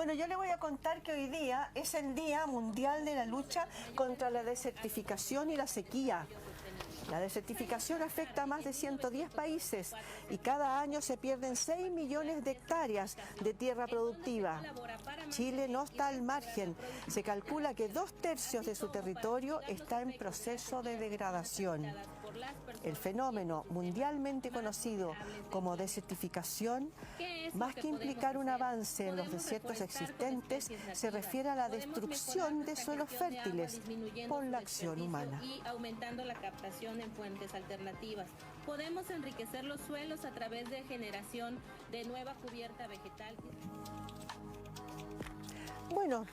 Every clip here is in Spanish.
Bueno, yo le voy a contar que hoy día es el Día Mundial de la Lucha contra la Desertificación y la Sequía. La desertificación afecta a más de 110 países y cada año se pierden 6 millones de hectáreas de tierra productiva. Chile no está al margen. Se calcula que 2/3 de su territorio está en proceso de degradación. El fenómeno mundialmente conocido como desertificación, más que implicar un avance en los desiertos existentes, se refiere a la destrucción de suelos fértiles por la acción humana. Y aumentando la captación en fuentes alternativas. Podemos enriquecer los suelos a través de generación de nueva cubierta vegetal. Bueno,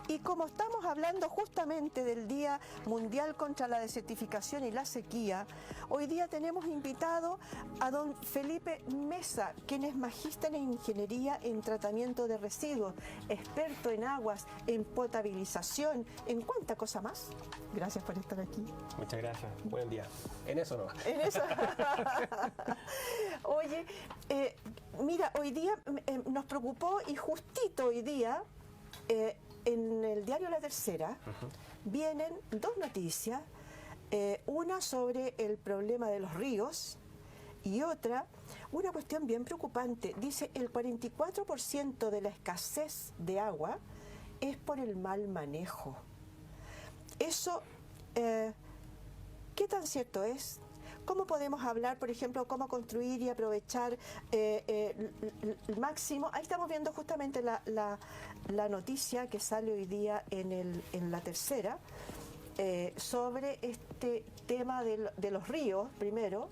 y como estamos hablando justamente del Día Mundial contra la Desertificación y la Sequía, hoy día tenemos invitado a don Felipe Mesa, quien es magíster en Ingeniería en Tratamiento de Residuos, experto en aguas, en potabilización, en cuánta cosa más. Gracias por estar aquí. Muchas gracias, buen día. En eso no. En eso. Oye, mira, hoy día nos preocupó y justito hoy día... en el diario La Tercera vienen dos noticias, una sobre el problema de los ríos y otra, una cuestión bien preocupante. Dice el 44% de la escasez de agua es por el mal manejo. Eso, ¿qué tan cierto es? ¿Cómo podemos hablar, por ejemplo, cómo construir y aprovechar el máximo? Ahí estamos viendo justamente la noticia que sale hoy día en La Tercera sobre este tema de los ríos, primero,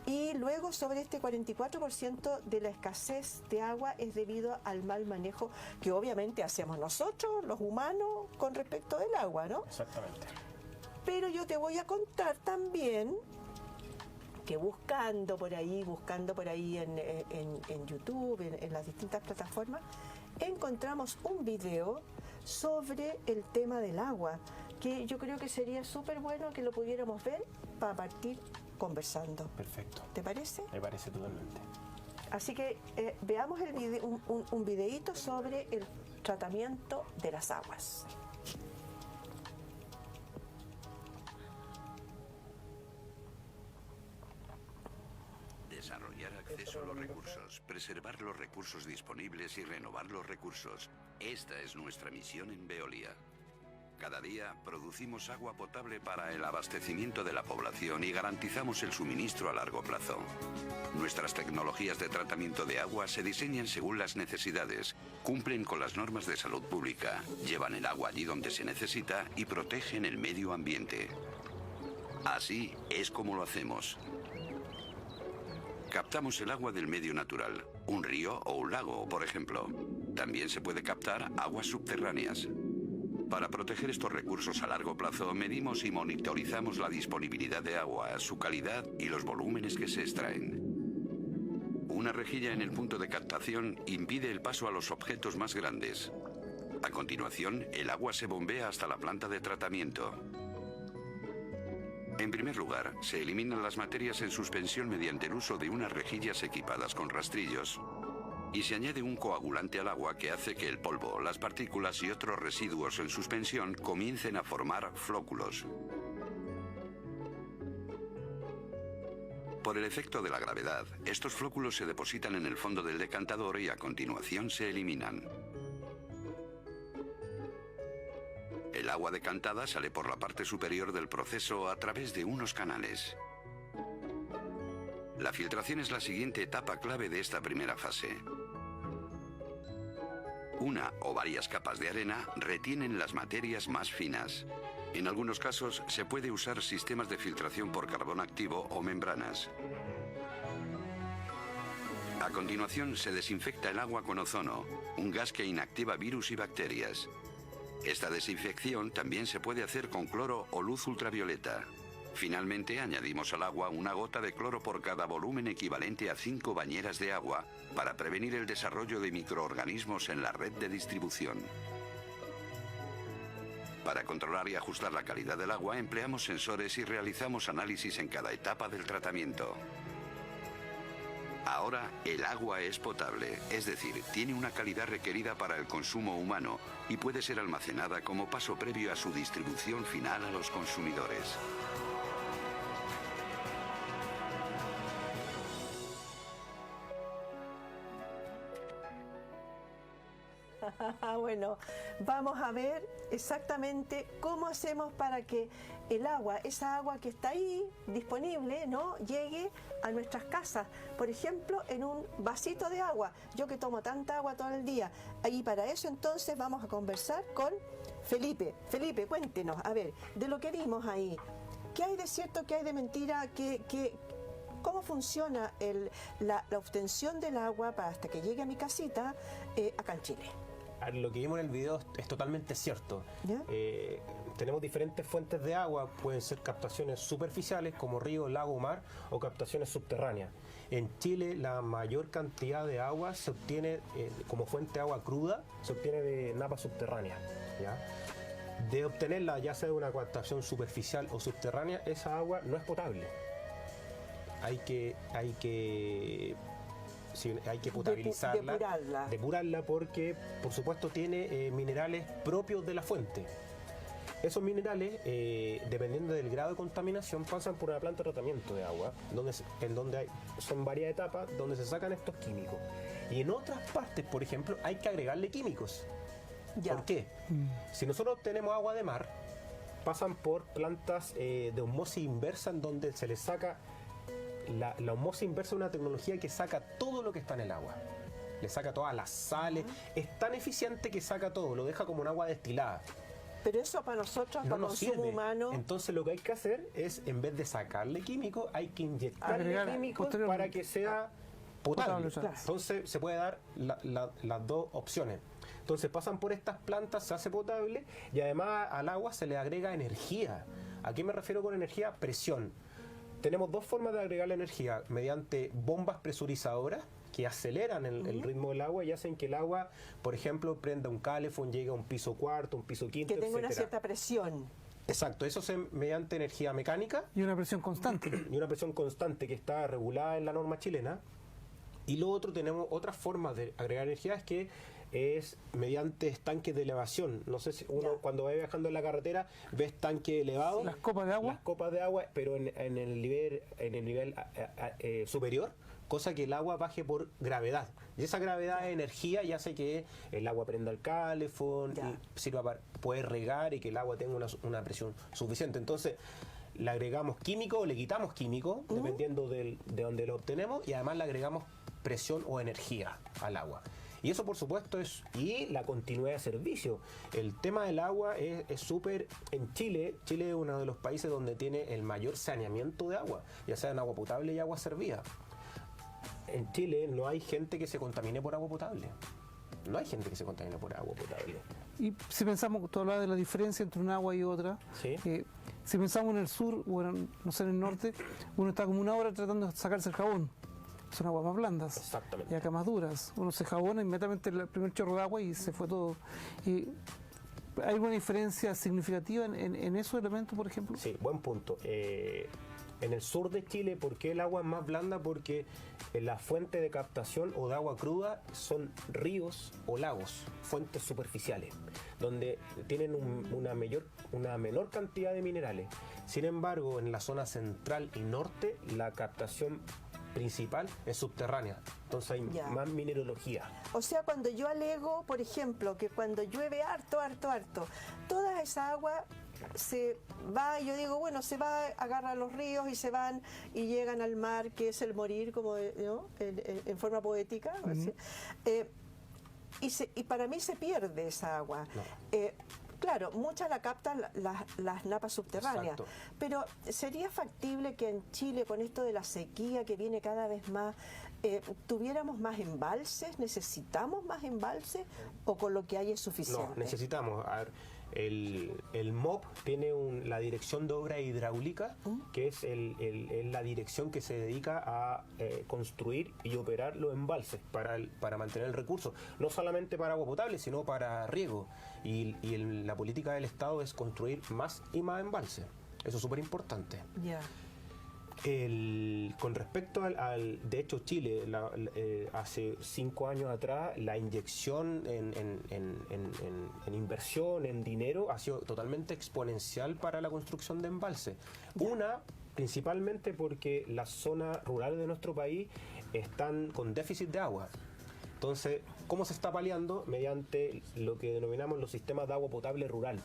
y luego sobre este 44% de la escasez de agua es debido al mal manejo que obviamente hacemos nosotros, los humanos, con respecto del agua, ¿no? Exactamente. Pero yo te voy a contar también que buscando por ahí en YouTube, en las distintas plataformas, encontramos un video sobre el tema del agua, que yo creo que sería súper bueno que lo pudiéramos ver para partir conversando. Perfecto. ¿Te parece? Me parece totalmente. Así que veamos el un videíto sobre el tratamiento de las aguas. Desarrollar acceso a los recursos, preservar los recursos disponibles y renovar los recursos. Esta es nuestra misión en Veolia. Cada día producimos agua potable para el abastecimiento de la población y garantizamos el suministro a largo plazo. Nuestras tecnologías de tratamiento de agua se diseñan según las necesidades, cumplen con las normas de salud pública, llevan el agua allí donde se necesita y protegen el medio ambiente. Así es como lo hacemos. Captamos el agua del medio natural, un río o un lago, por ejemplo. También se puede captar aguas subterráneas. Para proteger estos recursos a largo plazo, medimos y monitorizamos la disponibilidad de agua, su calidad y los volúmenes que se extraen. Una rejilla en el punto de captación impide el paso a los objetos más grandes. A continuación, el agua se bombea hasta la planta de tratamiento. En primer lugar, se eliminan las materias en suspensión mediante el uso de unas rejillas equipadas con rastrillos. Y se añade un coagulante al agua que hace que el polvo, las partículas y otros residuos en suspensión comiencen a formar flóculos. Por el efecto de la gravedad, estos flóculos se depositan en el fondo del decantador y a continuación se eliminan. El agua decantada sale por la parte superior del proceso a través de unos canales. La filtración es la siguiente etapa clave de esta primera fase. Una o varias capas de arena retienen las materias más finas. En algunos casos se puede usar sistemas de filtración por carbón activo o membranas. A continuación se desinfecta el agua con ozono, un gas que inactiva virus y bacterias. Esta desinfección también se puede hacer con cloro o luz ultravioleta. Finalmente, añadimos al agua una gota de cloro por cada volumen equivalente a 5 bañeras de agua para prevenir el desarrollo de microorganismos en la red de distribución. Para controlar y ajustar la calidad del agua, empleamos sensores y realizamos análisis en cada etapa del tratamiento. Ahora el agua es potable, es decir, tiene una calidad requerida para el consumo humano y puede ser almacenada como paso previo a su distribución final a los consumidores. Bueno, vamos a ver exactamente cómo hacemos para que el agua, esa agua que está ahí disponible, ¿no?, llegue a nuestras casas. Por ejemplo, en un vasito de agua. Yo que tomo tanta agua todo el día. Y para eso entonces vamos a conversar con Felipe. Felipe, cuéntenos, a ver, de lo que vimos ahí. ¿Qué hay de cierto, qué hay de mentira? ¿Cómo funciona la obtención del agua para hasta que llegue a mi casita acá en Chile? Lo que vimos en el video es totalmente cierto. Tenemos diferentes fuentes de agua, pueden ser captaciones superficiales como río, lago, mar, o captaciones subterráneas. En Chile la mayor cantidad de agua se obtiene como fuente de agua cruda, se obtiene de napas subterráneas, ¿ya? De obtenerla ya sea de una captación superficial o subterránea, esa agua no es potable. Hay que potabilizarla, depurarla porque por supuesto tiene minerales propios de la fuente. Esos minerales, dependiendo del grado de contaminación, pasan por una planta de tratamiento de agua, son varias etapas donde se sacan estos químicos. Y en otras partes, por ejemplo, hay que agregarle químicos. ¿Por qué? Si nosotros tenemos agua de mar, pasan por plantas de osmosis inversa en donde se les saca. La osmosis inversa es una tecnología que saca todo lo que está en el agua. Le saca todas las sales. Es tan eficiente que saca todo, lo deja como un agua destilada. Pero eso para nosotros, no para nos consumo sirve. humano... Entonces lo que hay que hacer es, en vez de sacarle químicos, hay que inyectarle químicos para que sea potable. Entonces se puede dar las dos opciones. Entonces pasan por estas plantas, se hace potable y además al agua se le agrega energía. ¿A qué me refiero con energía? Presión. Tenemos dos formas de agregar la energía, mediante bombas presurizadoras que aceleran el ritmo del agua y hacen que el agua, por ejemplo, prenda un calefón, llegue a un piso cuarto, un piso quinto, que tenga etcétera. Una cierta presión. Exacto, eso es mediante energía mecánica. Y una presión constante. Y una presión constante que está regulada en la norma chilena. Y lo otro, tenemos otras formas de agregar energía, es que es mediante estanques de elevación. No sé si uno cuando va viajando en la carretera ve estanques elevados. Las copas de agua. Las copas de agua, pero en el nivel superior, cosa que el agua baje por gravedad. Y esa gravedad es energía y hace que el agua prenda el calefón y sirva para poder regar y que el agua tenga una presión suficiente. Entonces, le agregamos químico o le quitamos químico, dependiendo de donde lo obtenemos, y además le agregamos presión o energía al agua. Y eso, por supuesto, y la continuidad de servicio. El tema del agua es súper... En Chile es uno de los países donde tiene el mayor saneamiento de agua, ya sea en agua potable y agua servida. En Chile no hay gente que se contamine por agua potable. No hay gente que se contamine por agua potable. Y si pensamos, tú hablabas de la diferencia entre un agua y otra, ¿Sí? Si pensamos en el sur o no sé, en el norte, uno está como una hora tratando de sacarse el jabón. Son aguas más blandas. Exactamente. Y acá más duras. Uno se jabona inmediatamente el primer chorro de agua y se fue todo. Y ¿hay alguna diferencia significativa en esos elementos, por ejemplo? Sí, buen punto. En el sur de Chile, ¿por qué el agua es más blanda? Porque la fuente de captación o de agua cruda son ríos o lagos, fuentes superficiales, donde tienen una menor cantidad de minerales. Sin embargo, en la zona central y norte, la captación principal es subterránea, entonces hay más mineralogía. O sea, cuando yo alego, por ejemplo, que cuando llueve harto, toda esa agua se va, yo digo, bueno, se va, agarra los ríos y se van y llegan al mar, que es el morir, como ¿no? en forma poética. Y para mí se pierde esa agua. No. Claro, muchas la captan las napas subterráneas. Exacto. Pero ¿sería factible que en Chile, con esto de la sequía que viene cada vez más, tuviéramos más embalses? ¿Necesitamos más embalses o con lo que hay es suficiente? No, necesitamos. A ver, el MOP tiene la Dirección de Obra Hidráulica, que es la dirección que se dedica a construir y operar los embalses para mantener el recurso, no solamente para agua potable, sino para riego. Y la política del Estado es construir más y más embalses. Eso es súper importante. Con respecto de hecho, Chile, hace 5 años atrás, la inyección en inversión, en dinero, ha sido totalmente exponencial para la construcción de embalses. Principalmente porque las zonas rurales de nuestro país están con déficit de agua. Entonces, ¿cómo se está paliando? Mediante lo que denominamos los sistemas de agua potable rural.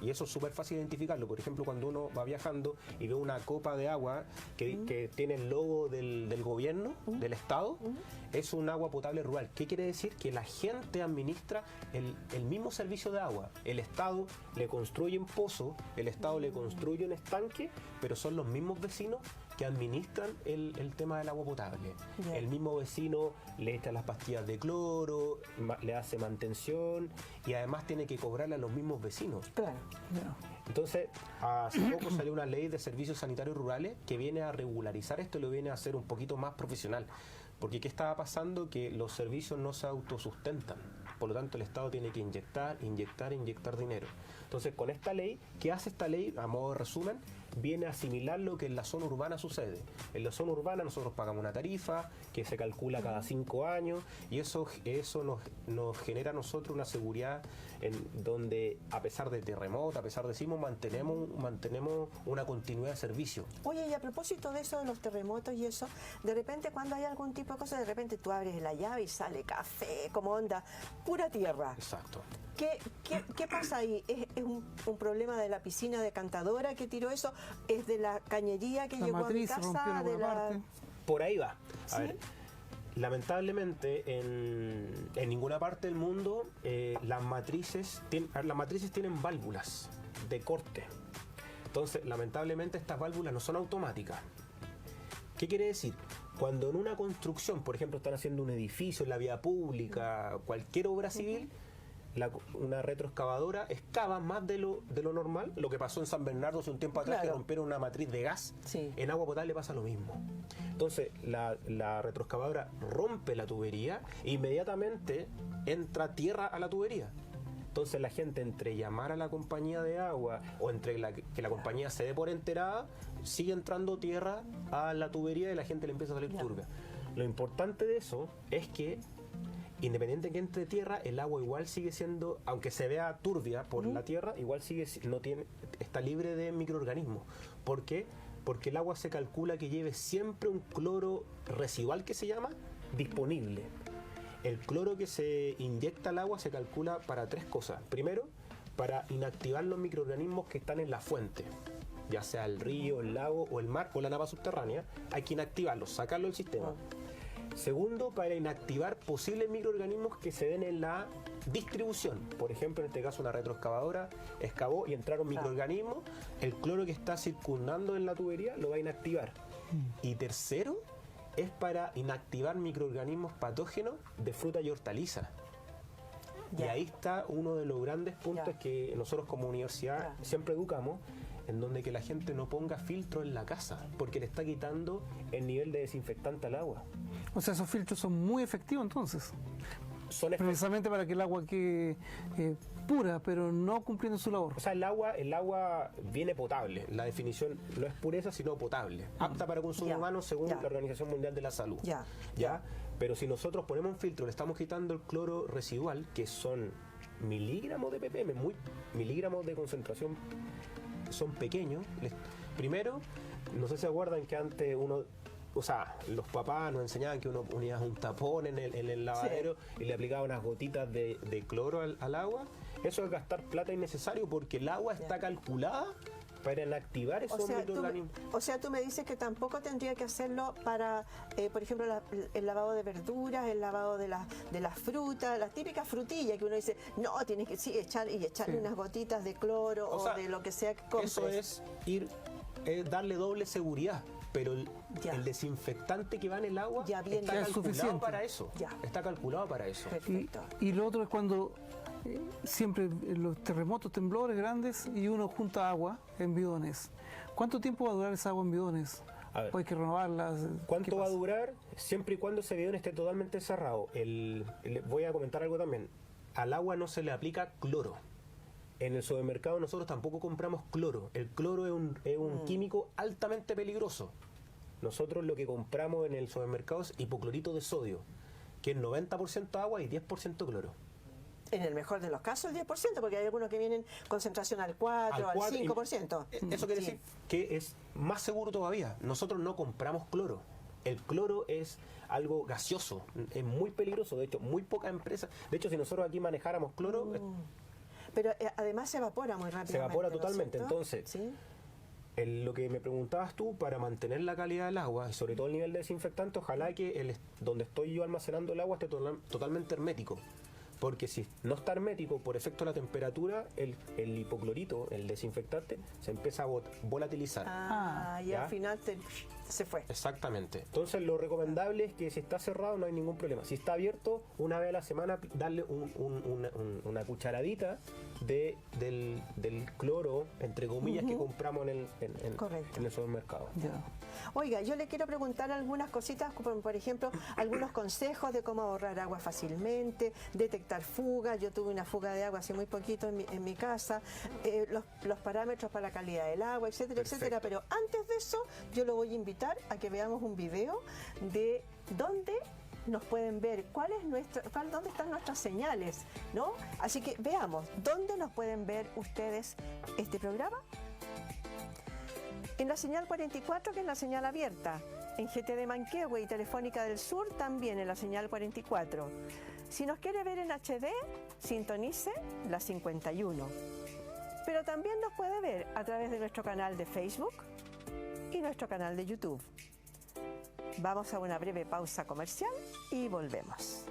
Y eso es súper fácil identificarlo. Por ejemplo, cuando uno va viajando y ve una copa de agua que tiene el logo del gobierno, del Estado, es un agua potable rural. ¿Qué quiere decir? Que la gente administra el mismo servicio de agua. El Estado le construye un pozo, el Estado le construye un estanque, pero son los mismos vecinos que administran el tema del agua potable. Bien. El mismo vecino le echa las pastillas de cloro, le hace mantención y además tiene que cobrarle a los mismos vecinos. Claro. Entonces, hace poco salió una ley de servicios sanitarios rurales que viene a regularizar esto y lo viene a hacer un poquito más profesional. Porque ¿qué estaba pasando? Que los servicios no se autosustentan. Por lo tanto, el Estado tiene que inyectar dinero. Entonces, con esta ley, ¿qué hace esta ley? A modo de resumen, viene a asimilar lo que en la zona urbana sucede. En la zona urbana nosotros pagamos una tarifa que se calcula cada 5 años y eso nos genera a nosotros una seguridad en donde, a pesar de terremotos, a pesar de sismos, mantenemos una continuidad de servicio. Oye, y a propósito de eso, de los terremotos y eso, de repente cuando hay algún tipo de cosa, de repente tú abres la llave y sale café, como onda, pura tierra. Exacto. ¿Qué pasa ahí? ¿Es un problema de la piscina decantadora que tiró eso? ¿Es de la cañería que llegó a mi casa? Por ahí va. A ¿Sí? ver, lamentablemente en ninguna parte del mundo las matrices tienen válvulas de corte. Entonces, lamentablemente estas válvulas no son automáticas. ¿Qué quiere decir? Cuando en una construcción, por ejemplo, están haciendo un edificio en la vía pública, cualquier obra civil, una retroexcavadora excava más de lo normal. Lo que pasó en San Bernardo hace un tiempo atrás, que rompieron una matriz de gas. Sí. En agua potable pasa lo mismo. Entonces la retroexcavadora rompe la tubería e inmediatamente entra tierra a la tubería. Entonces la gente, entre llamar a la compañía de agua o entre que la compañía se dé por enterada, sigue entrando tierra a la tubería y la gente le empieza a salir turbia. Lo importante de eso es que, independiente de que entre tierra, el agua igual sigue siendo, aunque se vea turbia por la tierra, igual está libre de microorganismos. ¿Por qué? Porque el agua se calcula que lleve siempre un cloro residual, que se llama, disponible. El cloro que se inyecta al agua se calcula para 3 cosas. Primero, para inactivar los microorganismos que están en la fuente, ya sea el río, el lago o el mar o la nava subterránea. Hay que inactivarlos, sacarlo del sistema. Segundo, para inactivar posibles microorganismos que se den en la distribución. Por ejemplo, en este caso una retroexcavadora excavó y entraron microorganismos, el cloro que está circundando en la tubería lo va a inactivar. Y tercero, es para inactivar microorganismos patógenos de fruta y hortaliza. Y ahí está uno de los grandes puntos que nosotros como universidad siempre educamos, en donde que la gente no ponga filtro en la casa, porque le está quitando el nivel de desinfectante al agua. O sea, esos filtros son muy efectivos entonces. Precisamente para que el agua quede pura, pero no cumpliendo su labor. O sea, el agua viene potable. La definición no es pureza, sino potable. Apta para consumo humano según la Organización Mundial de la Salud. ¿Ya? Pero si nosotros ponemos un filtro, le estamos quitando el cloro residual, que son miligramos de ppm, miligramos de concentración, son pequeños. Primero, no sé si se acuerdan que antes los papás nos enseñaban que uno ponía un tapón en el lavadero y le aplicaba unas gotitas de cloro al agua. Eso es gastar plata innecesario, porque el agua está calculada para inactivar esos microorganismos. O sea, tú me dices que tampoco tendría que hacerlo para, por ejemplo, el lavado de verduras, el lavado de las frutas, las típicas frutillas que uno dice, no, tienes que echarle unas gotitas de cloro o de lo que sea que compres. Eso es darle doble seguridad. Pero el desinfectante que va en el agua está calculado para eso. Está calculado para eso. Y lo otro es cuando siempre los terremotos, temblores grandes, y uno junta agua en bidones. ¿Cuánto tiempo va a durar esa agua en bidones? Hay que renovarlas. ¿Cuánto va a durar? Siempre y cuando ese bidón esté totalmente cerrado. Voy a comentar algo también. Al agua no se le aplica cloro. En el supermercado nosotros tampoco compramos cloro. El cloro es un químico altamente peligroso. nosotros lo que compramos en el supermercado es hipoclorito de sodio, que es 90% agua y 10% cloro. En el mejor de los casos, el 10%, porque hay algunos que vienen concentración al 4, al 5%. Eso quiere decir que es más seguro todavía. Nosotros no compramos cloro. El cloro es algo gaseoso, es muy peligroso. De hecho, muy pocas empresas. De hecho, si nosotros aquí manejáramos cloro. Pero además se evapora muy rápidamente. Se evapora totalmente. ¿no? Entonces, lo que me preguntabas tú, para mantener la calidad del agua y sobre todo el nivel de desinfectante, ojalá que donde estoy yo almacenando el agua esté totalmente hermético. Porque si no está hermético, por efecto de la temperatura, el hipoclorito, el desinfectante, se empieza a volatilizar. Y al final se fue. Exactamente. Entonces lo recomendable es que si está cerrado no hay ningún problema. Si está abierto, una vez a la semana darle una cucharadita del cloro, entre comillas, que compramos en el supermercado. Oiga, yo le quiero preguntar algunas cositas, como por ejemplo, algunos consejos de cómo ahorrar agua fácilmente, detectar fugas. Yo tuve una fuga de agua hace muy poquito en mi casa, los parámetros para la calidad del agua, etcétera, etcétera. Pero antes de eso, yo lo voy a invitar a que veamos un video de dónde nos pueden ver, dónde están nuestras señales, ¿no? Así que veamos, ¿dónde nos pueden ver ustedes este programa? En la señal 44, que es la señal abierta, en GT de Manquehue y Telefónica del Sur también en la señal 44. Si nos quiere ver en HD, sintonice la 51. Pero también nos puede ver a través de nuestro canal de Facebook y nuestro canal de YouTube. Vamos a una breve pausa comercial y volvemos.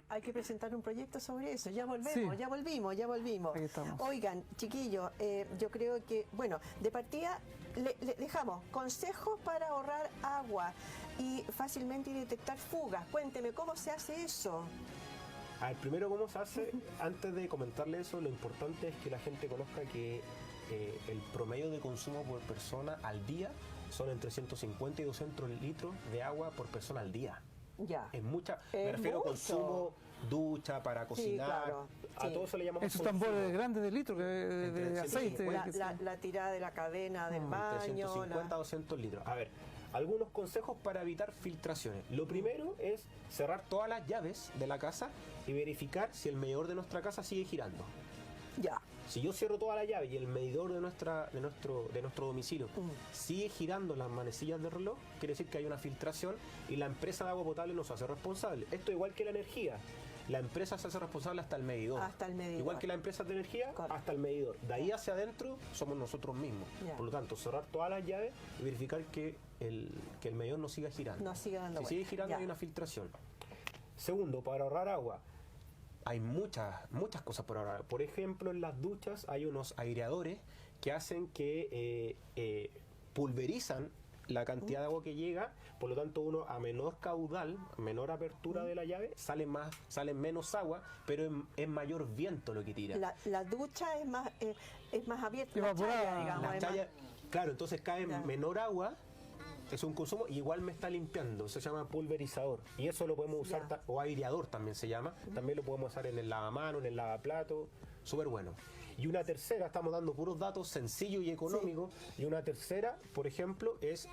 Hay que presentar un proyecto sobre eso. Ya volvemos, ya volvimos. Oigan, chiquillos, yo creo que, bueno, de partida le dejamos consejos para ahorrar agua y fácilmente detectar fugas. Cuénteme, ¿cómo se hace eso? Primero, ¿cómo se hace? Antes de comentarle eso, lo importante es que la gente conozca que el promedio de consumo por persona al día son entre 150 y 200 litros de agua por persona al día. Ya. Es mucha, me refiero a mucho. consumo, ducha, para cocinar, claro, a sí. todo eso le llamamos Esos consumo. tambores grandes de litro de Entre aceite. 150, La tirada de la cadena del Entre baño. 150 a 200 litros. A ver, algunos consejos para evitar filtraciones. Lo primero es cerrar todas las llaves de la casa y verificar si el medidor de nuestra casa sigue girando. Ya. Si yo cierro toda la llave y el medidor de nuestro domicilio sigue girando las manecillas del reloj, quiere decir que hay una filtración y la empresa de agua potable nos hace responsable. Esto igual que la energía. La empresa se hace responsable hasta el medidor. Hasta el medidor. Igual que la empresa de energía, Correcto. hasta el medidor. De ahí hacia adentro somos nosotros mismos. Ya. Por lo tanto, cerrar todas las llaves y verificar que el medidor no siga girando. No siga dando Si sigue vueltas. girando Ya. hay una filtración. Segundo, para ahorrar agua, hay muchas cosas por ahorrar. Por ejemplo, en las duchas hay unos aireadores que hacen que pulverizan la cantidad de agua que llega, por lo tanto uno a menor caudal, menor apertura de la llave, sale menos agua, pero es mayor viento lo que tira. La ducha es más abierta, la Evaporada. chaya, digamos. La es chaya, claro, entonces cae Ya. menor agua, es un consumo, y igual me está limpiando, se llama pulverizador. Y eso lo podemos usar, Ya. o aireador también se llama, también lo podemos usar en el lavamano, en el lavaplato, súper bueno. Y una tercera, estamos dando puros datos sencillos y económicos, y una tercera, por ejemplo, es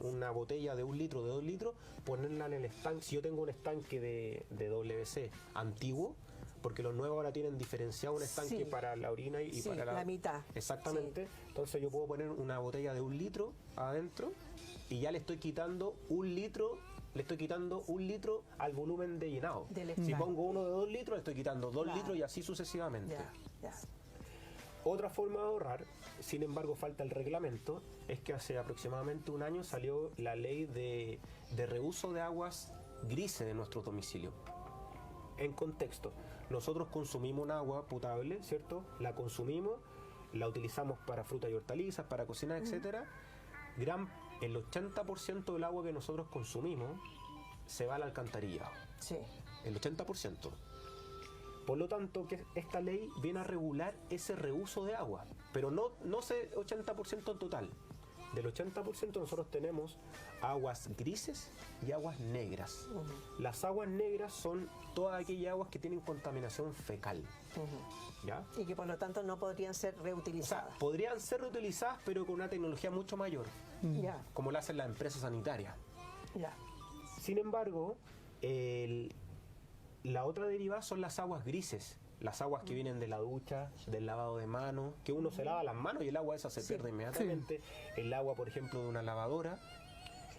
una botella de 1 litro, de 2 litros, ponerla en el estanque. Si yo tengo un estanque de WC antiguo, porque los nuevos ahora tienen diferenciado un estanque Sí. para la orina y Sí, para la mitad. Exactamente. Entonces yo puedo poner una botella de 1 litro adentro y ya le estoy quitando 1 litro. Le estoy quitando 1 litro al volumen de llenado. Del Si estanque. pongo uno de 2 litros, le estoy quitando 2 Claro. litros y así sucesivamente. Ya. Otra forma de ahorrar, sin embargo falta el reglamento, es que hace aproximadamente un año salió la ley de reuso de aguas grises de nuestro domicilio. En contexto, nosotros consumimos un agua potable, ¿cierto? La consumimos, la utilizamos para frutas y hortalizas, para cocinar, etcétera. El 80% del agua que nosotros consumimos se va al alcantarillado. Sí. El 80%. Por lo tanto, que esta ley viene a regular ese reuso de agua, pero no ese 80% en total. Del 80% nosotros tenemos aguas grises y aguas negras. Las aguas negras son todas aquellas aguas que tienen contaminación fecal. ¿Ya? Y que por lo tanto no podrían ser O sea, reutilizadas. podrían ser reutilizadas, pero con una tecnología mucho mayor, Ya, como la hacen las empresas sanitarias. ya. Sin embargo, la otra derivada son las aguas grises, las aguas que vienen de la ducha, del lavado de manos, que uno se lava las manos y el agua esa se pierde inmediatamente. El agua, por ejemplo, de una lavadora.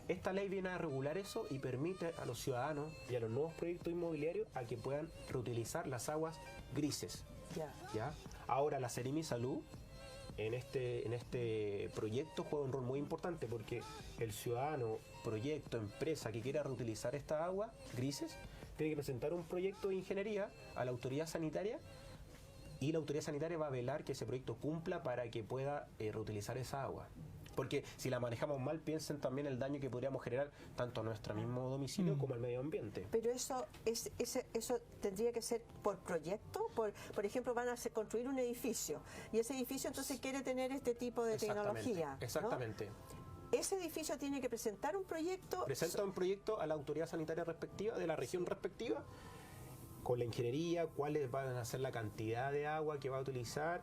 Esta ley viene a regular eso y permite a los ciudadanos y a los nuevos proyectos inmobiliarios a que puedan reutilizar las aguas grises. Ya. ¿Ya? Ahora, la Seremi Salud en este proyecto juega un rol muy importante porque el ciudadano, proyecto, empresa que quiera reutilizar esta agua grises tiene que presentar un proyecto de ingeniería a la autoridad sanitaria y la autoridad sanitaria va a velar que ese proyecto cumpla para que pueda reutilizar esa agua. Porque si la manejamos mal, piensen también el daño que podríamos generar tanto a nuestro mismo domicilio como al medio ambiente. Pero eso tendría que ser por proyecto. Por ejemplo, van a construir un edificio y ese edificio entonces quiere tener este tipo de tecnología, ¿no? Exactamente. Ese edificio tiene que presentar un proyecto. Presenta un proyecto a la autoridad sanitaria respectiva, de la región respectiva, con la ingeniería, cuáles van a ser la cantidad de agua que va a utilizar,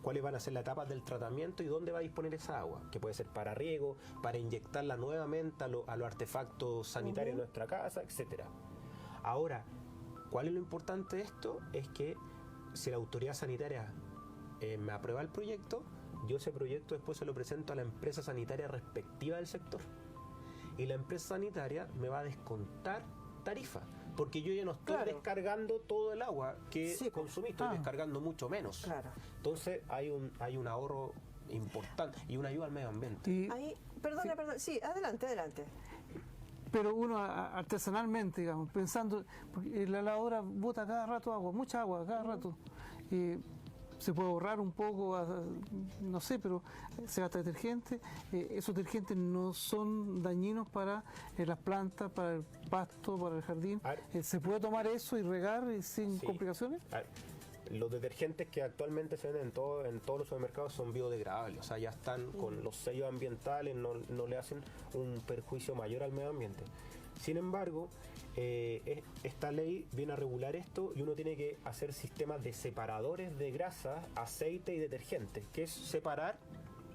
cuáles van a ser las etapas del tratamiento y dónde va a disponer esa agua, que puede ser para riego, para inyectarla nuevamente a los artefactos sanitarios de nuestra casa, etcétera. Ahora, ¿cuál es lo importante de esto? Es que si la autoridad sanitaria me aprueba el proyecto, yo ese proyecto después se lo presento a la empresa sanitaria respectiva del sector. Y la empresa sanitaria me va a descontar tarifa, porque yo ya no estoy descargando todo el agua que consumí, estoy descargando mucho menos. Claro. Entonces hay un ahorro importante y una ayuda al medio ambiente. Perdona, sí, adelante. Pero uno artesanalmente, digamos, pensando, porque la lavadora bota cada rato agua, mucha agua cada rato. Se puede ahorrar un poco, no sé, pero se gasta detergente. Esos detergentes no son dañinos para las plantas, para el pasto, para el jardín. ¿Se puede tomar eso y regar sin complicaciones? Los detergentes que actualmente se venden en todos los supermercados son biodegradables, o sea, ya están con los sellos ambientales, no le hacen un perjuicio mayor al medio ambiente. Sin embargo, esta ley viene a regular esto y uno tiene que hacer sistemas de separadores de grasa, aceite y detergente, que es separar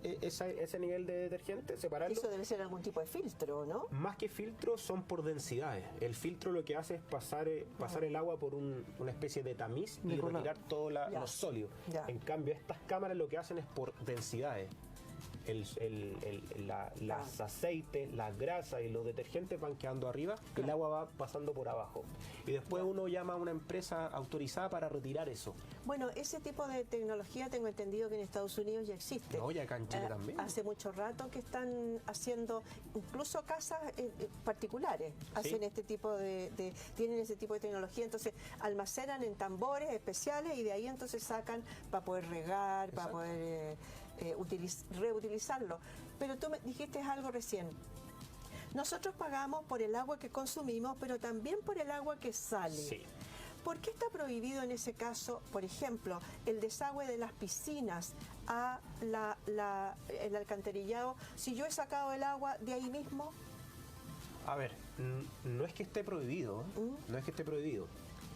ese nivel de detergente, separarlo. Eso debe ser algún tipo de filtro, ¿no? Más que filtros, son por densidades. El filtro lo que hace es pasar el agua por una especie de tamiz y retirar todos los sólidos. Ya. En cambio, estas cámaras lo que hacen es por densidades. Los aceites, las grasas y los detergentes van quedando arriba y el agua va pasando por abajo. Y después uno llama a una empresa autorizada para retirar eso. Bueno, ese tipo de tecnología tengo entendido que en Estados Unidos ya existe. No, ya acá en Chile también. Hace mucho rato que están haciendo, incluso casas particulares hacen este tipo tienen ese tipo de tecnología, entonces almacenan en tambores especiales y de ahí entonces sacan para poder regar, para poder reutilizarlo. Pero tú me dijiste algo recién. Nosotros pagamos por el agua que consumimos, pero también por el agua que sale. Sí. ¿Por qué está prohibido en ese caso, por ejemplo, el desagüe de las piscinas a el alcantarillado si yo he sacado el agua de ahí mismo? A ver, no es que esté prohibido, no es que esté prohibido.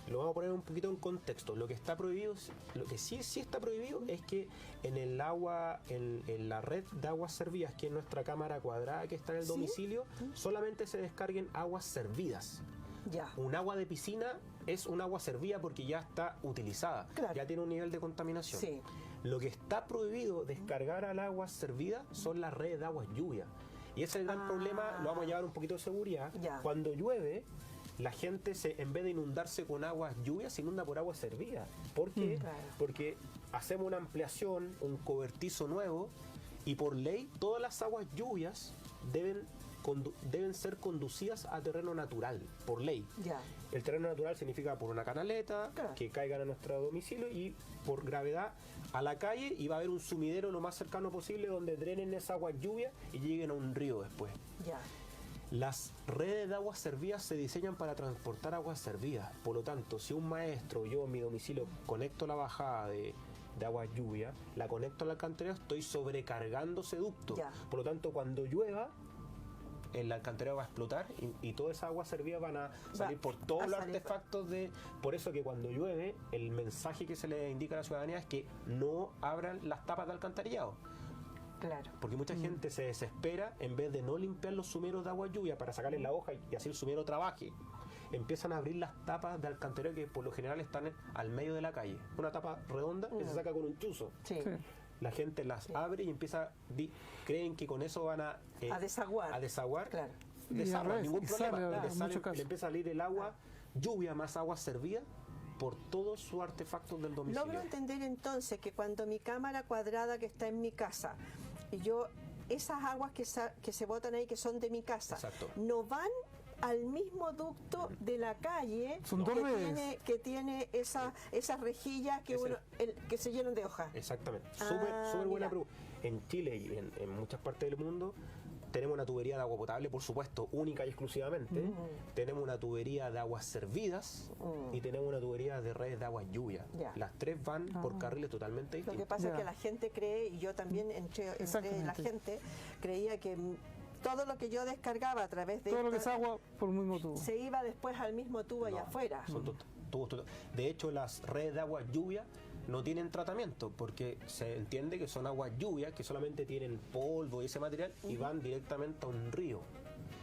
Lo vamos a poner un poquito en contexto. Lo que está prohibido, lo que sí está prohibido es que en el agua, en la red de aguas servidas, que es nuestra cámara cuadrada que está en el domicilio, solamente se descarguen aguas servidas. Ya. Un agua de piscina es un agua servida porque ya está utilizada, ya tiene un nivel de contaminación. Sí. Lo que está prohibido descargar al agua servida son las redes de aguas lluvia. Y ese es el gran problema, lo vamos a llevar un poquito de seguridad. Ya. Cuando llueve, la gente en vez de inundarse con aguas lluvias, se inunda por agua servida. ¿Por qué? Claro. Porque hacemos una ampliación, un cobertizo nuevo, y por ley todas las aguas lluvias deben ser conducidas a terreno natural, por ley. Ya. El terreno natural significa por una canaleta, que caigan a nuestro domicilio, y por gravedad a la calle, y va a haber un sumidero lo más cercano posible donde drenen esa agua lluvia y lleguen a un río después. Ya. Las redes de aguas servidas se diseñan para transportar aguas servidas. Por lo tanto, si un maestro, yo en mi domicilio conecto la bajada de agua lluvia, la conecto al alcantarillado, estoy sobrecargando ese ducto. Ya. Por lo tanto, cuando llueva, el alcantarillado va a explotar y toda esa agua servida van a salir por todos los artefactos Por eso que cuando llueve, el mensaje que se le indica a la ciudadanía es que no abran las tapas de alcantarillado. Claro. Porque mucha gente se desespera, en vez de no limpiar los sumeros de agua lluvia para sacarle la hoja y así el sumero trabaje, empiezan a abrir las tapas de alcantarillado que por lo general están al medio de la calle. Una tapa redonda que se saca con un chuzo. Sí. La gente las abre y creen que con eso van a desaguar. A desaguar. Claro. Desagua, ningún problema. Le empieza a salir el agua, lluvia más agua servida, por todos sus artefactos del domicilio. Logro entender entonces que cuando mi cámara cuadrada que está en mi casa, y esas aguas que se botan ahí, que son de mi casa, Exacto, no van al mismo ducto de la calle que tiene esas rejillas que se llenan de hojas. Exactamente. Súper buena pregunta. En Chile y en muchas partes del mundo tenemos una tubería de agua potable, por supuesto, única y exclusivamente. Tenemos una tubería de aguas servidas y tenemos una tubería de redes de aguas lluvia. Las tres van por carriles totalmente distintos. Lo que pasa es que la gente cree, y yo también entré en la gente, creía que todo lo que yo descargaba a través de... Todo lo que es agua por el mismo tubo. Se iba después al mismo tubo allá afuera. Son tubos. De hecho, las redes de aguas lluvia no tienen tratamiento porque se entiende que son aguas lluvias que solamente tienen polvo y ese material y van directamente a un río.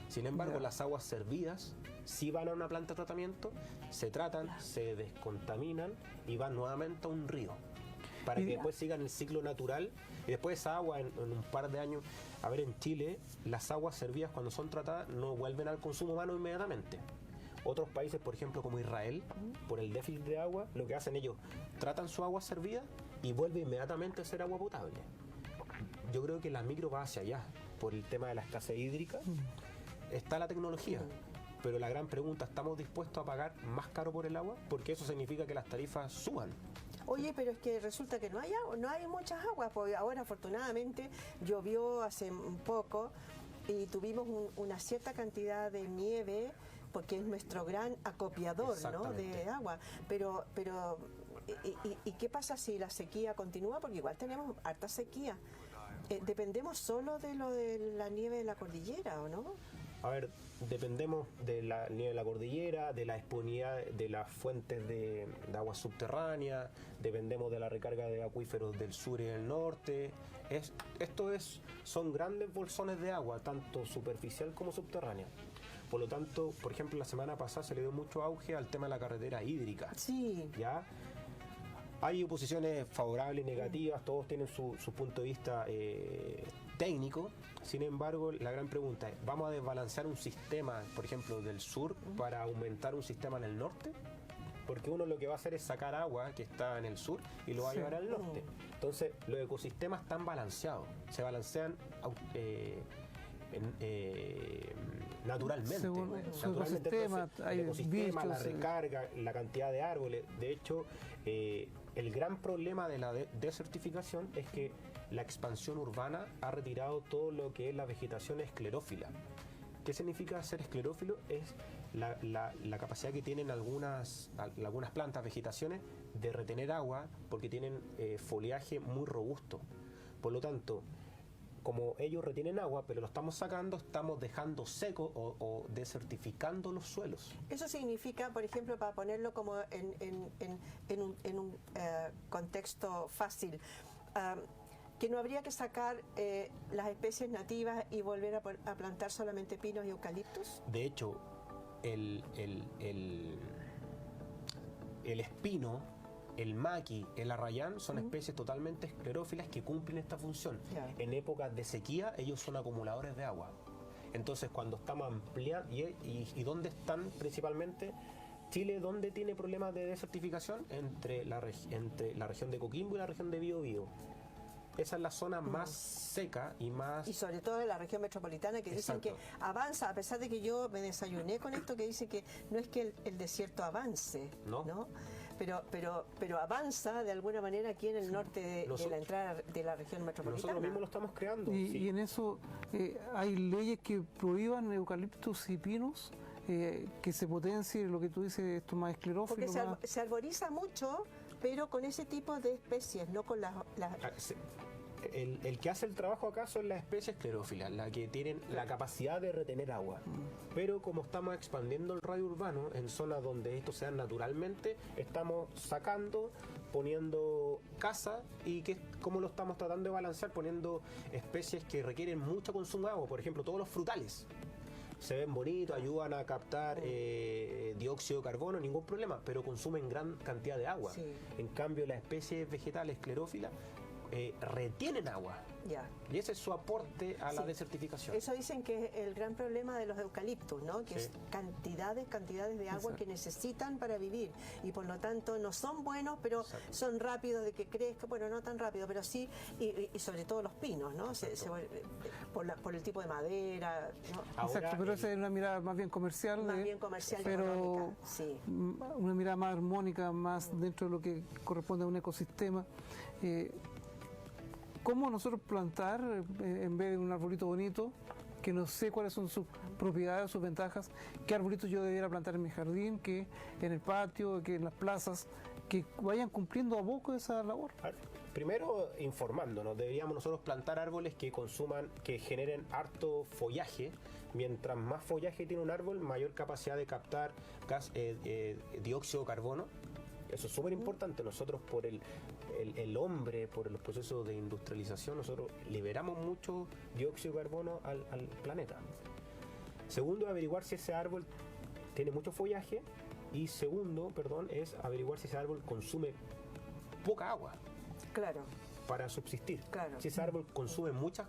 Sin embargo, las aguas servidas sí van a una planta de tratamiento, se tratan, se descontaminan y van nuevamente a un río para que después sigan el ciclo natural y después esa agua en un par de años. A ver, en Chile las aguas servidas cuando son tratadas no vuelven al consumo humano inmediatamente. Otros países, por ejemplo, como Israel, por el déficit de agua, lo que hacen ellos, tratan su agua servida y vuelve inmediatamente a ser agua potable. Yo creo que la micro va hacia allá, por el tema de la escasez hídrica. Está la tecnología, pero la gran pregunta, ¿estamos dispuestos a pagar más caro por el agua? Porque eso significa que las tarifas suban. Oye, pero es que resulta que no hay agua, no hay muchas aguas, porque ahora afortunadamente llovió hace un poco y tuvimos una cierta cantidad de nieve, porque es nuestro gran acopiador, ¿no?, de agua, pero ¿Y qué pasa si la sequía continúa? Porque igual tenemos harta sequía. ¿Dependemos solo de lo de la nieve de la cordillera o no? A ver, dependemos de la nieve de la cordillera, de la disponibilidad de las fuentes de agua subterránea, dependemos de la recarga de acuíferos del sur y del norte. Son grandes bolsones de agua, tanto superficial como subterránea. Por lo tanto, por ejemplo, la semana pasada se le dio mucho auge al tema de la carretera hídrica. Sí. ¿Ya? Hay oposiciones favorables y negativas, todos tienen su punto de vista técnico. Sin embargo, la gran pregunta es, ¿vamos a desbalancear un sistema, por ejemplo, del sur para aumentar un sistema en el norte? Porque uno lo que va a hacer es sacar agua que está en el sur y lo va a llevar al norte. Entonces, los ecosistemas están balanceados, se balancean naturalmente. Según su Naturalmente, ecosistema, entonces, hay el ecosistema, bichos, la recarga, la cantidad de árboles. De hecho, el gran problema de la desertificación es que la expansión urbana ha retirado todo lo que es la vegetación esclerófila. ¿Qué significa ser esclerófilo? Es la capacidad que tienen algunas plantas, vegetaciones, de retener agua porque tienen foliaje muy robusto. Por lo tanto, como ellos retienen agua, pero lo estamos sacando, estamos dejando seco o desertificando los suelos. Eso significa, por ejemplo, para ponerlo como en un contexto fácil, que no habría que sacar las especies nativas y volver a plantar solamente pinos y eucaliptus. De hecho, el espino, el maqui, el arrayán son especies totalmente esclerófilas que cumplen esta función. En épocas de sequía ellos son acumuladores de agua. Entonces cuando estamos ampliando, ¿y dónde están principalmente? Chile, ¿dónde tiene problemas de desertificación? Entre la región de Coquimbo y la región de Biobío. Esa es la zona más seca y más... Y sobre todo en la región metropolitana, que dicen que avanza, a pesar de que yo me desayuné con esto, que dice que no es que el desierto avance, ¿no? Pero avanza de alguna manera aquí en el norte de la entrada de la región metropolitana. Nosotros mismos lo estamos creando. Y en eso hay leyes que prohíban eucaliptus y pinos, que se potencie lo que tú dices, esto más esclerófilo. Porque se arboriza mucho, pero con ese tipo de especies, no con las... El que hace el trabajo acá son las especies esclerófilas, las que tienen la capacidad de retener agua. Pero como estamos expandiendo el radio urbano en zonas donde esto se da naturalmente, estamos sacando, poniendo casa y ¿cómo lo estamos tratando de balancear? Poniendo especies que requieren mucho consumo de agua, por ejemplo, todos los frutales. Se ven bonitos, ayudan a captar dióxido de carbono, ningún problema, pero consumen gran cantidad de agua. Sí. En cambio, las especies vegetales esclerófilas retienen agua. Y ese es su aporte a la desertificación. Eso dicen que es el gran problema de los eucaliptus, ¿no? Que es cantidades de agua que necesitan para vivir, y por lo tanto no son buenos, pero son rápidos de que crezca, bueno, no tan rápido, pero sí, y sobre todo los pinos, ¿no? Por el tipo de madera, ¿no? Exacto, pero esa es una mirada más bien comercial. Más bien comercial, pero económica, sí. Una mirada más armónica, más dentro de lo que corresponde a un ecosistema. ¿Cómo nosotros plantar, en vez de un arbolito bonito, que no sé cuáles son sus propiedades, sus ventajas, qué arbolitos yo debiera plantar en mi jardín, que en el patio, que en las plazas, que vayan cumpliendo a poco esa labor? Primero, informándonos, deberíamos nosotros plantar árboles que generen harto follaje. Mientras más follaje tiene un árbol, mayor capacidad de captar gas, dióxido de carbono. Eso es súper importante. Nosotros, por el hombre, por los procesos de industrialización, nosotros liberamos mucho dióxido de carbono al planeta. Segundo, averiguar si ese árbol tiene mucho follaje. Y segundo, es averiguar si ese árbol consume poca agua. Claro. Para subsistir. Claro. Si ese árbol consume mucha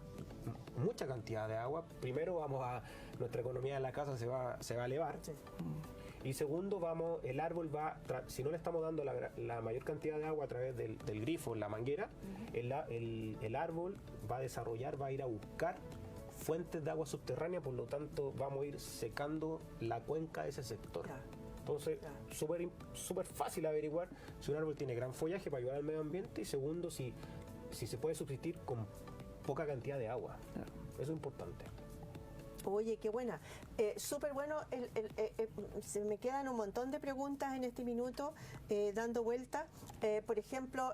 cantidad de agua, primero nuestra economía de la casa se va a elevar. Sí. Y segundo, el árbol si no le estamos dando la mayor cantidad de agua a través del grifo, la manguera, el árbol va a ir a buscar fuentes de agua subterránea, por lo tanto vamos a ir secando la cuenca de ese sector. Claro. Entonces, súper fácil averiguar si un árbol tiene gran follaje para ayudar al medio ambiente, y segundo, si se puede subsistir con poca cantidad de agua. Claro. Eso es importante. Oye, qué buena. Súper bueno. Se me quedan un montón de preguntas en este minuto dando vuelta. Por ejemplo,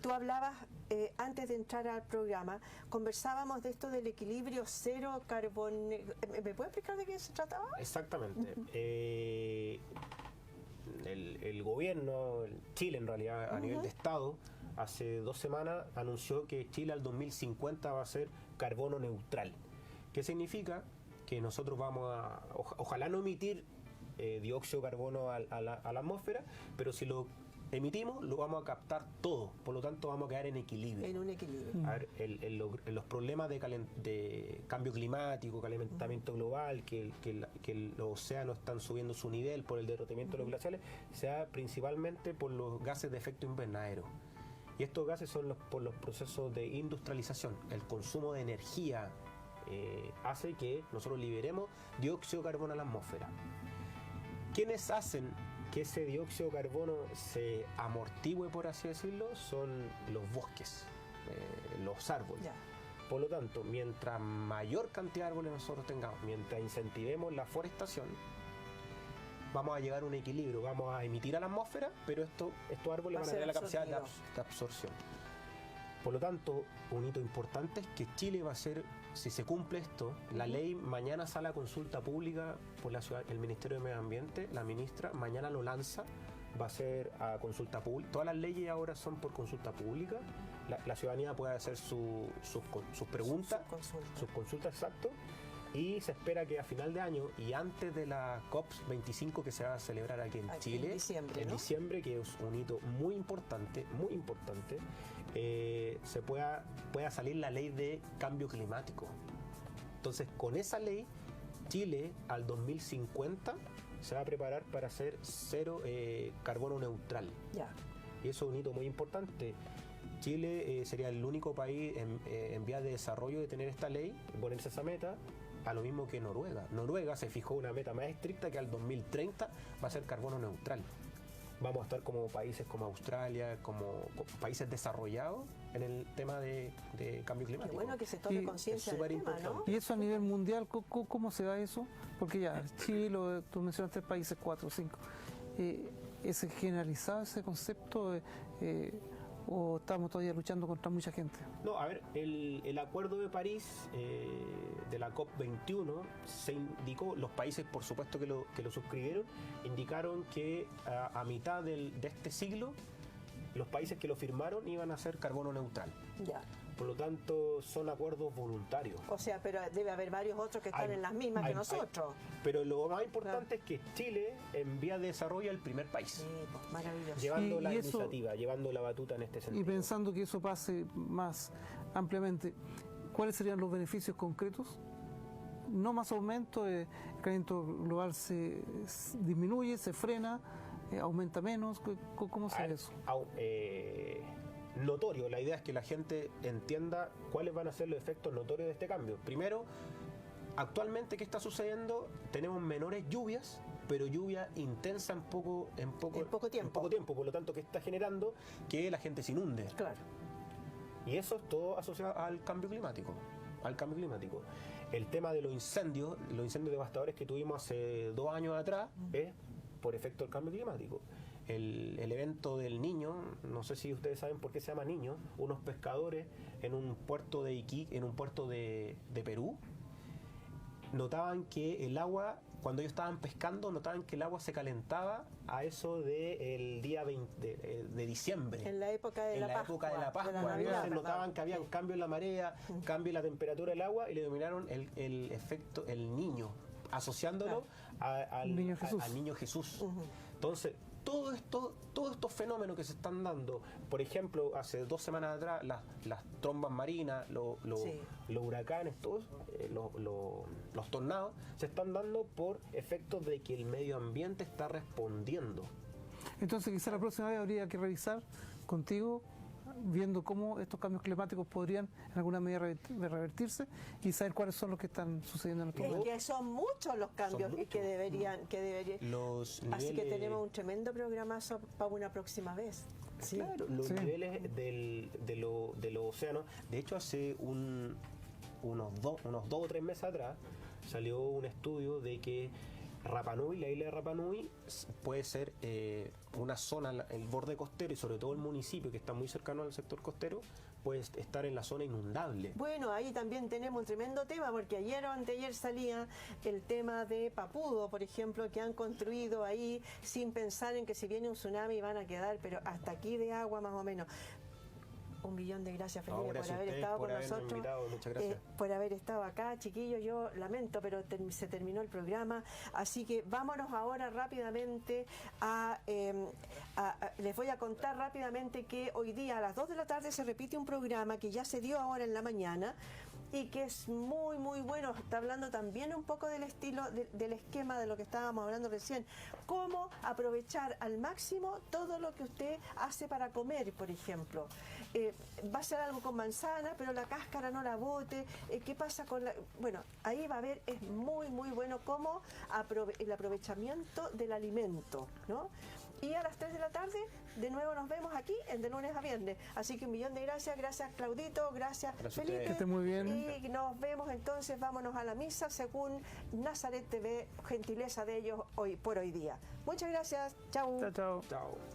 tú hablabas, antes de entrar al programa, conversábamos de esto del equilibrio cero carbono. ¿Me puedes explicar de qué se trataba? Exactamente. El gobierno, Chile en realidad, a nivel de Estado, hace 2 semanas anunció que Chile al 2050 va a ser carbono neutral. ¿Qué significa? Que nosotros vamos a, ojalá no emitir dióxido de carbono a la atmósfera, pero si lo emitimos, lo vamos a captar todo, por lo tanto vamos a quedar en equilibrio. En un equilibrio. A ver, los problemas de cambio climático, calentamiento global, que los océanos están subiendo su nivel por el derretimiento de los glaciares, se da principalmente por los gases de efecto invernadero. Y estos gases son por los procesos de industrialización. El consumo de energía hace que nosotros liberemos dióxido de carbono a la atmósfera. ¿Quiénes hacen que ese dióxido de carbono se amortigüe, por así decirlo? Son los bosques, los árboles. Ya. Por lo tanto, mientras mayor cantidad de árboles nosotros tengamos, mientras incentivemos la forestación, vamos a llegar a un equilibrio, vamos a emitir a la atmósfera, pero estos árboles van a tener la capacidad de absorción. Por lo tanto, un hito importante es que Chile va a ser, si se cumple esto, la ley mañana sale a consulta pública por la ciudad, el Ministerio de Medio Ambiente, la ministra mañana lo lanza, va a ser a consulta pública. Todas las leyes ahora son por consulta pública. La ciudadanía puede hacer sus preguntas, sus consultas, exacto. Y se espera que a final de año y antes de la COP25 que se va a celebrar aquí en Chile, en diciembre, que es un hito muy importante, se pueda salir la ley de cambio climático. Entonces, con esa ley, Chile al 2050 se va a preparar para ser cero carbono neutral. Ya. Y eso es un hito muy importante. Chile sería el único país en vías de desarrollo de tener esta ley, ponerse esa meta, a lo mismo que Noruega. Noruega se fijó una meta más estricta que al 2030 va a ser carbono neutral. Vamos a estar como países como Australia, como países desarrollados en el tema de cambio climático. Qué bueno que se tome conciencia del tema, ¿no? ¿Y eso a nivel mundial, cómo se da eso? Porque ya, Chile, tú mencionaste países 4 o 5. ¿Es generalizado ese concepto? ¿O estamos todavía luchando contra mucha gente? No, a ver, el Acuerdo de París de la COP21 se indicó, los países por supuesto que lo suscribieron, indicaron que a mitad de este siglo los países que lo firmaron iban a ser carbono neutral. Ya. Por lo tanto, son acuerdos voluntarios. O sea, pero debe haber varios otros que están en las mismas que nosotros. Pero lo más importante es que Chile, en vía de desarrollo, es el primer país. Sí, pues, maravilloso. Llevando la iniciativa, llevando la batuta en este sentido. Y pensando que eso pase más ampliamente, ¿cuáles serían los beneficios concretos? No más aumento, el calentamiento global se disminuye, se frena, aumenta menos. ¿Cómo se ve eso? Notorio, la idea es que la gente entienda cuáles van a ser los efectos notorios de este cambio. Primero, actualmente, ¿qué está sucediendo? Tenemos menores lluvias, pero lluvia intensa en poco tiempo. Por lo tanto, ¿qué está generando? Que la gente se inunde. Claro. Y eso es todo asociado al cambio climático. El tema de los incendios devastadores que tuvimos hace 2 años atrás, es por efecto del cambio climático. El evento del Niño, no sé si ustedes saben por qué se llama Niño, unos pescadores en un puerto de Iquique, en un puerto de Perú, notaban que el agua, cuando ellos estaban pescando, notaban que el agua se calentaba a eso del día 20 de diciembre. En la época de la Pascua. Entonces notaban que había un cambio en la marea, cambio en la temperatura del agua y le denominaron el efecto El Niño, asociándolo al niño Jesús. Entonces, todos estos fenómenos que se están dando, por ejemplo, hace 2 semanas atrás, las trombas marinas, los huracanes, todos los tornados, se están dando por efectos de que el medio ambiente está respondiendo. Entonces, quizá la próxima vez habría que revisar contigo, viendo cómo estos cambios climáticos podrían en alguna medida revertirse y saber cuáles son los que están sucediendo en nuestro país. Que son muchos los cambios que deberían. Así que tenemos un tremendo programazo para una próxima vez. Sí. Claro, los niveles de los océanos. De hecho, hace unos 2 o 3 meses atrás salió un estudio de que Rapa Nui, la isla de Rapa Nui, puede ser una zona, el borde costero y sobre todo el municipio que está muy cercano al sector costero, puede estar en la zona inundable. Bueno, ahí también tenemos un tremendo tema, porque ayer o anteayer salía el tema de Papudo, por ejemplo, que han construido ahí sin pensar en que si viene un tsunami van a quedar, pero hasta aquí de agua más o menos. 1.000.000 de gracias, Felipe, por haber estado con nosotros, invitado, muchas gracias. por haber estado acá, chiquillos. Yo lamento, pero se terminó el programa, así que vámonos ahora rápidamente les voy a contar rápidamente que hoy día a las 2 de la tarde se repite un programa que ya se dio ahora en la mañana y que es muy muy bueno. Está hablando también un poco del estilo, del esquema de lo que estábamos hablando recién, cómo aprovechar al máximo todo lo que usted hace para comer, por ejemplo. Va a ser algo con manzana, pero la cáscara no la bote. ¿Qué pasa con la...? Bueno, ahí va a ver, es muy muy bueno cómo el aprovechamiento del alimento, ¿no? Y a las 3 de la tarde, de nuevo nos vemos aquí, en de lunes a viernes. Así que 1.000.000 de gracias, gracias Claudito, gracias Felipe. Que esté muy bien. Y nos vemos entonces, vámonos a la misa según Nazaret TV, gentileza de ellos hoy por hoy día. Muchas gracias, chau. Chao, chao. Chao.